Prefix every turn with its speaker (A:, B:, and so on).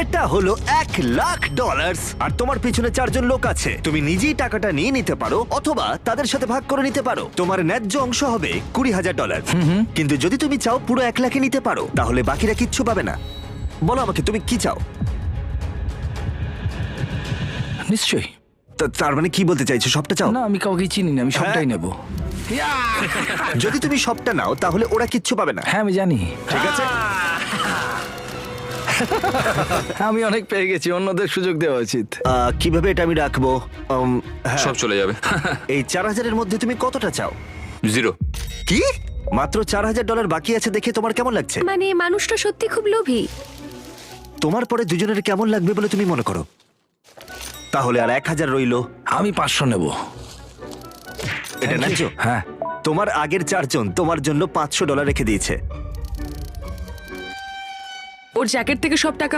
A: এটা হলো $1,00,000 আর তোমার পিছনে 4 জন লোক আছে। তুমি নিজেই টাকাটা নিয়ে নিতে পারো অথবা তাদের সাথে ভাগ করে নিতে পারো। তোমার ন্যায্য অংশ হবে $20,000। কিন্তু যদি তুমি চাও পুরো 1 লাখে নিতে পারো, তাহলে বাকিরা কিচ্ছু পাবে না। বলো আমাকে তুমি কি চাও?
B: নিশ্চয়ই।
A: তার মানে কি বলতে চাইছো, সবটা চাও?
B: না, আমি কাউকে চিনি না, আমি সবটাই নেব।
A: যদি তুমি সবটা নাও তাহলে ওরা কিচ্ছু পাবে না।
B: হ্যাঁ, আমি জানি।
A: ঠিক আছে,
B: আমি অনেক পেয়ে গেছি, অন্যদের সুযোগ দেওয়া উচিত।
A: কিভাবে এটা আমি রাখবো? হ্যাঁ,
C: সব চলে যাবে।
A: এই 4,000-এর মধ্যে তুমি কতটা চাও?
C: 0।
A: কি? মাত্র $4,000 বাকি আছে দেখে তোমার কেমন লাগছে?
D: মানে মানুষটা সত্যি খুব লোভী।
A: তোমার পরে দুজনের কেমন লাগবে বলে তুমি মনে করো? তাহলে আর 1,000 রইলো।
B: আমি 500 নেব।
A: এটা ন্যায্য?
B: হ্যাঁ।
A: তোমার আগের 4 জন তোমার জন্য $500 রেখে দিয়েছে।
E: ওর জ্যাকেট থেকে সব টাকা